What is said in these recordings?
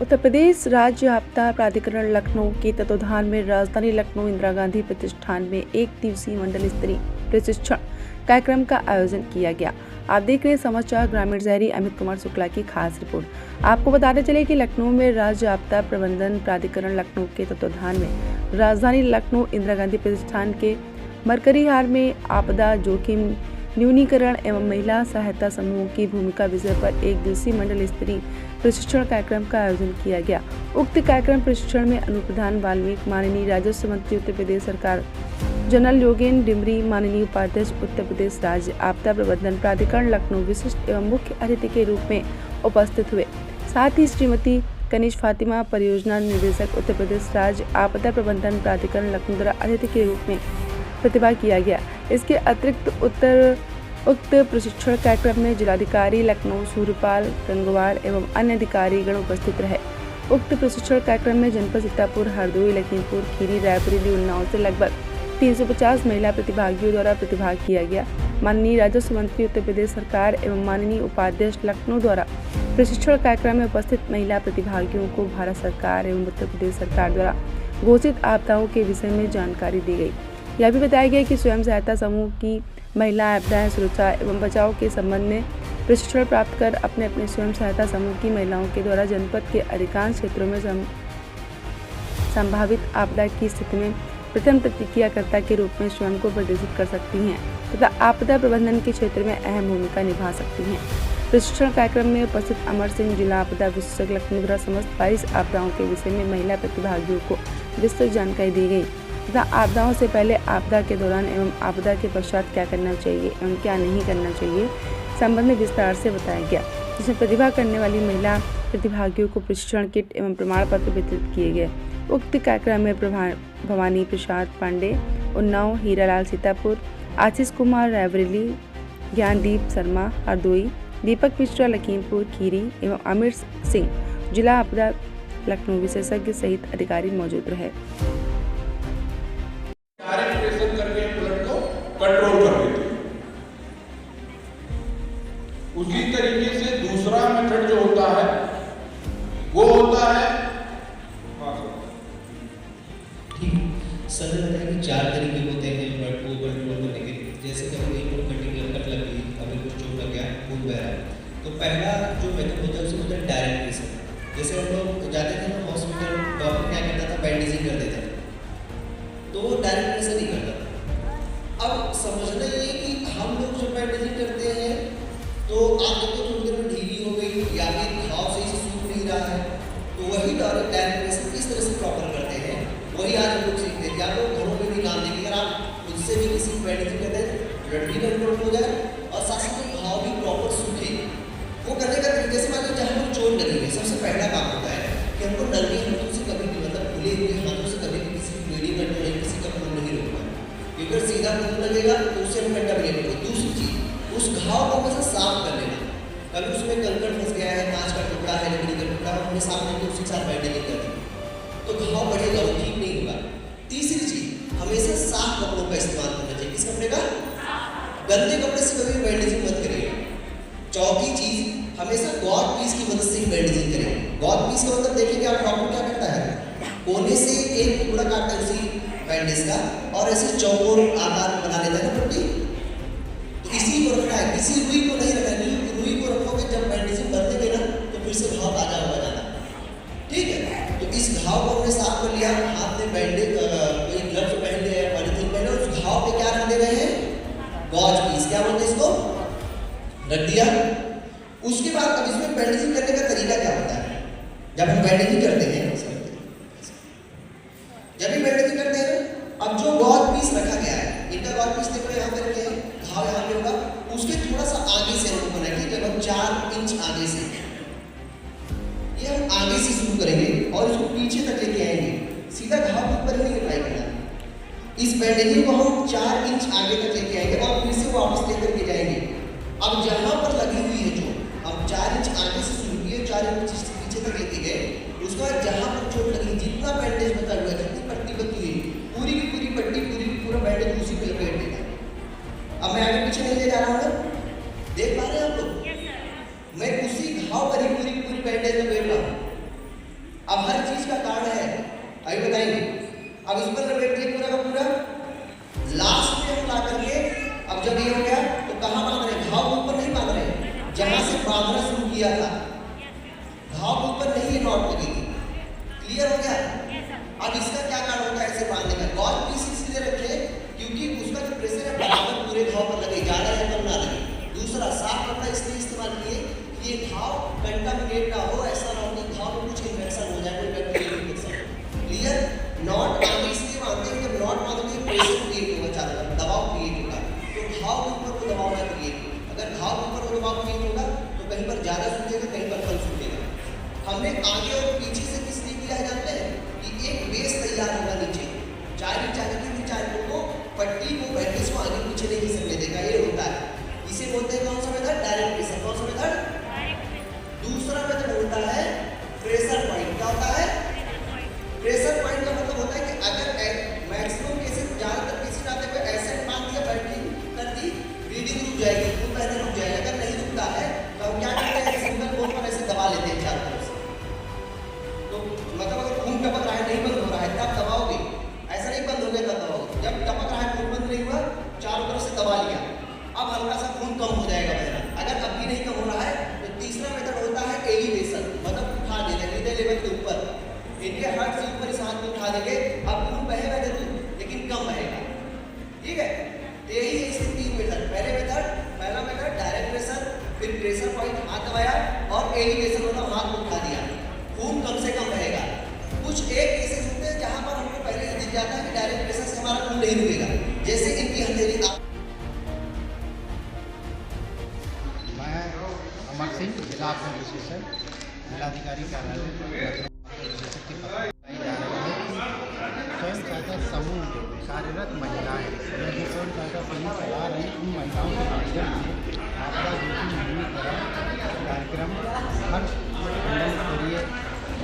उत्तर प्रदेश राज्य आपदा प्राधिकरण लखनऊ के तत्वाधान में राजधानी लखनऊ इंदिरा गांधी प्रतिष्ठान में एक दिवसीय मंडल स्तरीय प्रशिक्षण कार्यक्रम का आयोजन किया गया। आप देख रहे हैं समाचार ग्रामीण शहरी अमित कुमार शुक्ला की खास रिपोर्ट। आपको बताते चले कि लखनऊ में राज्य आपदा प्रबंधन प्राधिकरण लखनऊ के तत्वाधान में राजधानी लखनऊ इंदिरा गांधी प्रतिष्ठान के मरकरी हाल में आपदा जोखिम न्यूनीकरण एवं महिला सहायता समूह की भूमिका विषय पर एक दिवसीय मंडल स्तरीय प्रशिक्षण कार्यक्रम का आयोजन किया गया। उक्त कार्यक्रम प्रशिक्षण में अनुप्रधान वाल्मीकि, माननीय राजस्व मंत्री उत्तर प्रदेश सरकार, जनरल योगेंद्र डिमरी, माननीय उपाध्यक्ष उत्तर प्रदेश राज्य आपदा प्रबंधन प्राधिकरण लखनऊ विशिष्ट एवं मुख्य अतिथि के रूप में उपस्थित हुए। साथ ही श्रीमती कनिष्ठ फातिमा, परियोजना निदेशक उत्तर प्रदेश राज्य आपदा प्रबंधन प्राधिकरण लखनऊ द्वारा अतिथि के रूप में प्रतिभाग किया गया। इसके अतिरिक्त उक्त प्रशिक्षण कार्यक्रम में जिलाधिकारी लखनऊ, सूर्यपाल गंगवार एवं अन्य अधिकारीगण उपस्थित रहे। उक्त प्रशिक्षण कार्यक्रम में जनपद सीतापुर, हरदोई, लखीमपुर खीरी, रायबरेली, उन्नाव से लगभग 350 महिला प्रतिभागियों द्वारा प्रतिभाग किया गया। माननीय राजस्व मंत्री उत्तर प्रदेश सरकार एवं माननीय उपाध्यक्ष लखनऊ द्वारा प्रशिक्षण कार्यक्रम में उपस्थित महिला प्रतिभागियों को भारत सरकार एवं उत्तर प्रदेश सरकार द्वारा घोषित आपदाओं के विषय में जानकारी दी गई। यह भी बताया गया कि स्वयं सहायता समूह की महिला आपदाएं सुरक्षा एवं बचाव के संबंध में प्रशिक्षण प्राप्त कर अपने अपने स्वयं सहायता समूह की महिलाओं के द्वारा जनपद के अधिकांश क्षेत्रों में संभावित आपदा की स्थिति में प्रथम प्रतिक्रियाकर्ता के रूप में स्वयं को प्रदर्शित कर सकती हैं तथा आपदा प्रबंधन के क्षेत्र में अहम भूमिका निभा सकती हैं। प्रशिक्षण कार्यक्रम में उपस्थित अमर सिंह, जिला आपदा विशेषज्ञ लखनऊ द्वारा समस्त 22 आपदाओं के विषय में महिला प्रतिभागियों को विस्तृत जानकारी दी गई तथा आपदाओं से पहले, आपदा के दौरान एवं आपदा के पश्चात क्या करना चाहिए एवं क्या नहीं करना चाहिए संबंध में विस्तार से बताया गया, जिसमें प्रतिभा करने वाली महिला प्रतिभागियों को प्रशिक्षण किट एवं प्रमाण पत्र वितरित किए गए। उक्त कार्यक्रम में भवानी प्रसाद पांडे, उन्नाव, हीरालाल सीतापुर, आशीष कुमार रायबरेली, ज्ञानदीप शर्मा हरदोई, दीपक मिश्रा लखीमपुर खीरी एवं आमिर सिंह, जिला आपदा लखनऊ विशेषज्ञ सहित अधिकारी मौजूद रहे। कंट्रोल कर देते हैं। उसी तरीके से दूसरा मेथड जो होता है वो होता है ठीक सर ने बताया कि 4 तरीके होते हैं फ्लड को कंट्रोल करने के। जैसे कभी कहीं पर पर्टिकुलर कट लग गई, अभी कुछ चोट लग गया, खून बह रहा है, तो पहला जो मेथड होता है उसे बोलते हैं डायरेक्ट प्रेशर। जैसे हम लोग जाते थे ना हॉस्पिटल, डॉक्टर क्या करता था, बैंडेजिंग कर देता था, तो वो डायरेक्ट प्रेशर नहीं करता था। अब समझना ये कि हम लोग जब बैंडेजिंग करते हैं तो आप देखो थोड़ी देर में ढीली हो गई या फिर घाव सही से सूख नहीं रहा है, तो वही डायरेक्ट प्रेशर किस तरह से प्रॉपर करते हैं वही आज हम लोग सीखते हैं। आप लोग घरों में भी काम देखें, अगर आप खुद से भी किसी को बैंडेजिंग करते हैं, ब्लड भी कंट्रोल हो जाए और साथ साथ में घाव भी प्रॉपर सूखे। वो करने का तरीके से मान लीजिए जहाँ पर चोट लगी है, सबसे पहला काम होता है कि हमको नरमी हाथों से कभी भी, मतलब खुले हुए हाथों से कभी भी किसी ब्लीडिंग कंट्रोल नहीं, किसी का खून नहीं रोकना। अगर सीधा खून लगेगा तो उससे हम कंटामिनेट होगा। दूसरी चीज, उस घाव को हमेशा साफ कर लेना। कभी उसमें कंकड़ फंस गया है, कांच का टुकड़ा है, लकड़ी का टुकड़ा, हमने साफ करके उसके साथ बैंडेजिंग कर दी तो घाव बढ़ेगा, वो ठीक नहीं होगा। तीसरी चीज, हमेशा साफ कपड़ों का इस्तेमाल करना चाहिए। किस कपड़े का? गंदे कपड़े से कभी बैंडेजिंग मत करिए। चौथी चीज, हमेशा गॉड पीस की मदद से ही बैंडेजिंग करें। गॉड पीस का मतलब देखिए कि आप डॉक्टर क्या करता है, कोने से एक टुकड़ा काटता है उसी बैंडेज का और ऐसे चौकोर आकार में बना लेता है ना पट्टी, तो इसी को रखना है, किसी रुई को नहीं रखना है। रुई को रखोगे जब बैंडेजिंग कर देंगे ना तो फिर से घाव ताजा होगा जाना, ठीक है। तो इस घाव को हमने साफ कर लिया, हाथ में बैंडेज, कोई ग्लव्स पहन लिया, पॉलीथीन पहन लिया, उस घाव पे क्या रख दे रहे हैं, गॉज पीस, क्या बोलते हैं इसको, रख दिया। उसके बाद अब इसमें बैंडेजिंग करने का तरीका क्या होता है, जब हम बैंडेजिंग करते हैं, जब भी बैंडेजिंग करते हैं, अब जो गॉज पीस रखा गया है, इनका गॉज पीस देखो यहाँ पे रखे हैं, घाव यहाँ पे होगा, उसके थोड़ा सा आगे से हमको बनाएंगे, लगभग 4 इंच आगे से, ये हम आगे से शुरू करेंगे और इसको पीछे तक लेके आएंगे, सीधा घाव के ऊपर नहीं अप्लाई करना। इस बैंडेजिंग को हम 4 इंच आगे तक लेके आएंगे और फिर से वापस लेकर के जाएंगे। अब जहाँ पर लगी हुई है जो हम 4 इंच आगे से शुरू किए, 4 इंच पीछे तक लेके गए, उसके बाद जहाँ पर चोट लगी, जितना बैंडेज बता हुआ है, जितनी पट्टी बची हुई, पूरी की पूरी पट्टी, पूरा बैंडेज उसी पे लपेट देना। अब मैं आगे पीछे नहीं ले जा रहा हूँ ना, देख पा रहे हैं आप लोग, मैं उसी घाव पर ही पूरी बैंडेज लपेट रहा हूँ। अब हर चीज का कारण है, अभी बताएंगे। अब इस पर लपेट दिए पूरा का पूरा, लास्ट में हम ला करके अब जब ये हो गया तो कहाँ बांध रहे, घाव के ऊपर नहीं बांध रहे, जहां से बांधना शुरू किया था घाव के ऊपर नहीं ये नॉट लगेगी। क्लियर हो गया? अब इसका क्या कारण होता है ऐसे बांधने का, गॉज पीस इसलिए रखे क्योंकि उसका जो प्रेशर है बराबर पूरे घाव पर लगे, ज्यादा है कम ना लगे। दूसरा, साफ कपड़ा इसलिए इस्तेमाल किए कि ये घाव कंटामिनेट ना हो, ऐसा ना हो कि घाव में कुछ इन्फेक्शन हो जाए, कोई बैक्टीरियल इन्फेक्शन। क्लियर? नॉट बांधे इसलिए बांधते हैं, जब नॉट बांधोगे प्रेशर क्रिएट होगा, चारों तरफ दबाव क्रिएट होगा, तो घाव के ऊपर वो दबाव ना क्रिएट हो। अगर घाव के ऊपर वो दबाव क्रिएट होगा तो कहीं पर ज्यादा सूखेगा, कहीं पर कम सूखेगा। हमने आगे और पीछे से किस लिए किया है जानते हैं कि एक बेस तैयार होगा नीचे, चाहे भी चाहे को पट्टी को बैटिस को आगे पीछे नहीं खिसकने देगा, ये होता है। इसे बोलते हैं कौन सा मेथड, डायरेक्ट प्रेशर। कौन सा मेथड? दूसरा मेथड होता है प्रेशर पॉइंट। क्या होता है? प्रेशर पॉइंट का मतलब होता है कि अगर मैक्सिमम केसेस, ज्यादातर केसेस आते हुए ऐसे मान दिया बैटिंग कर दी, ब्लीडिंग रुक जाएगी, खून बहना रुक जाएगा। अगर नहीं रुकता है तो हम क्या करते हैं, सिंगल बोल पर ऐसे दबा लेते हैं चारों तरफ से। तो मतलब अगर खून टपक रहा है, नहीं बंद हो रहा है, तब दबाओगे, ऐसा नहीं बंद हो गया तब दबाओगे। जब टपक रहा है, खून बंद नहीं हुआ, चारों तरफ से दबा लिया, अब हल्का सा खून कम हो जाएगा बहना। अगर अब भी नहीं कम हो रहा है तो तीसरा मेथड होता है एलिवेशन, मतलब उठा देना हृदय लेवल के ऊपर, इंडिया हार्ट से ऊपर इस हाथ में उठा देंगे, अब खून बहेगा जरूर लेकिन कम बहेगा। ठीक है? यही है इसके तीन मेथड। पहला मेथड डायरेक्ट प्रेशर, फिर प्रेशर पॉइंट हाथ दबाया, और एलिवेशन मतलब हाथ को उठा दिया, खून कम से कम बहेगा। कुछ एक केसेस होते हैं जहां पर हमको पहले दिख जाता है कि डायरेक्ट प्रेशर से हमारा खून नहीं रुकेगा, जैसे इनकी हथेली। मैं अमर सिंह, जिला अपने विशेषज्ञ, जिलाधिकारी कार्यालय स्वयं सहायता समूह कार्यरत महिलाएं जो स्वयं सहायता समूह चला रही उन महिलाओं के माध्यम से आपदा जोखिम न्यूनीकरण कार्यक्रम हर मंडल स्तरीय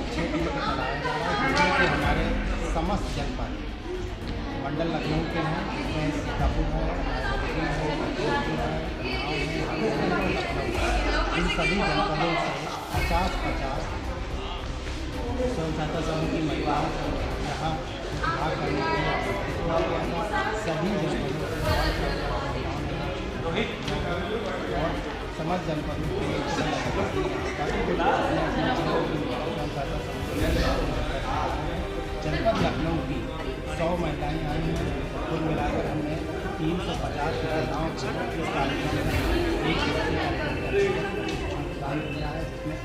क्षेत्र में चलाया जा रहा है, जिसमें कि हमारे समस्त जनपद मंडल लखनऊ के हैं, जिसमें सीतापुर है, इन सभी जनपदों से 50-50 स्वयं सहायता समूह की महिलाओं को यहाँ भाग करने के लिए सभी जनपदों और समस्त जनपदों के जनपद लखनऊ की 100 महिलाएँ आई हैं। कुल मिलाकर हमने 350 महिलाओं को इस कार्यक्रम में एक दान किया है, जिसमें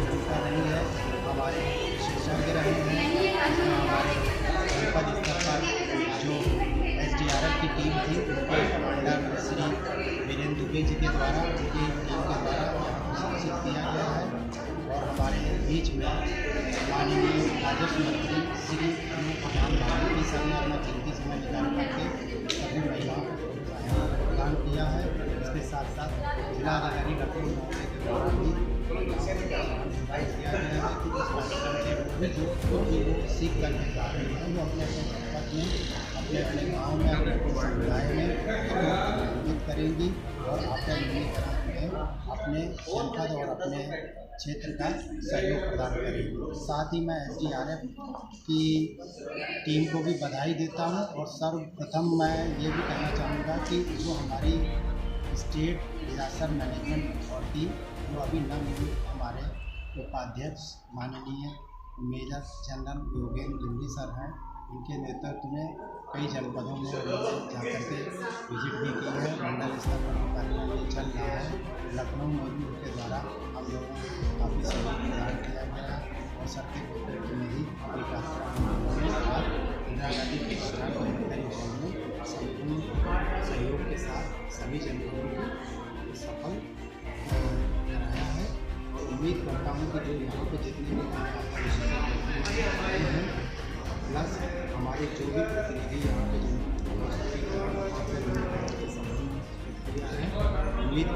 हिस्सा रही है, हमारे विशेषज्ञ रहे हैं, हमारे जनपद स्तर पर जो SDRF की टीम थी उनके कमांडर श्री वीरेंद्र दुबे जी के द्वारा, उनकी टीम के द्वारा प्रशिक्षित किया गया है। और हमारे बीच में माननीय राजस्व मंत्री श्री प्रधानमंत्री सर ने अपना कीमती समय निकाल करके सभी महिलाओं को प्रदान किया है। इसके साथ साथ जिलाधिकारी लखनऊ महोदय के द्वारा भी किया गया है कि इस कार्यक्रम के जो सीख करके जा रहे हैं वो अपने अपने जनपद में, अपने अपने गाँव में, अपने अपने समुदाय में उपयोग करेंगी और आपदा न्यूनीकरण में अपने जनपद और अपने क्षेत्र का सहयोग प्रदान करेंगे। साथ ही मैं SDRF की टीम को भी बधाई देता हूं और सर्वप्रथम मैं ये भी कहना चाहूँगा कि जो हमारी स्टेट डिजास्टर मैनेजमेंट अथॉरिटी जो अभी नवनियुक्त हमारे उपाध्यक्ष माननीय मेजर जनरल योगेंद्र जोगी सर हैं, इनके नेतृत्व में कई जनपदों में जाकर के विजिट भी की है। मंडल स्तर पर कार्यक्रम भी चल रहा है। लखनऊ में भी उनके द्वारा हम लोगों को काफ़ी सहयोग प्रदान किया गया है और सर के नेतृत्व में ही ये कार्यक्रम इंदिरा गांधी प्रतिष्ठान में संपूर्ण सहयोग के साथ सभी जनपदों को सफल कराया है। और उम्मीद करता हूँ कि जो यहाँ पर जितने भी हैं प्लस हमारे जो भी प्रतिनिधि यहाँ पे जो उम्मीद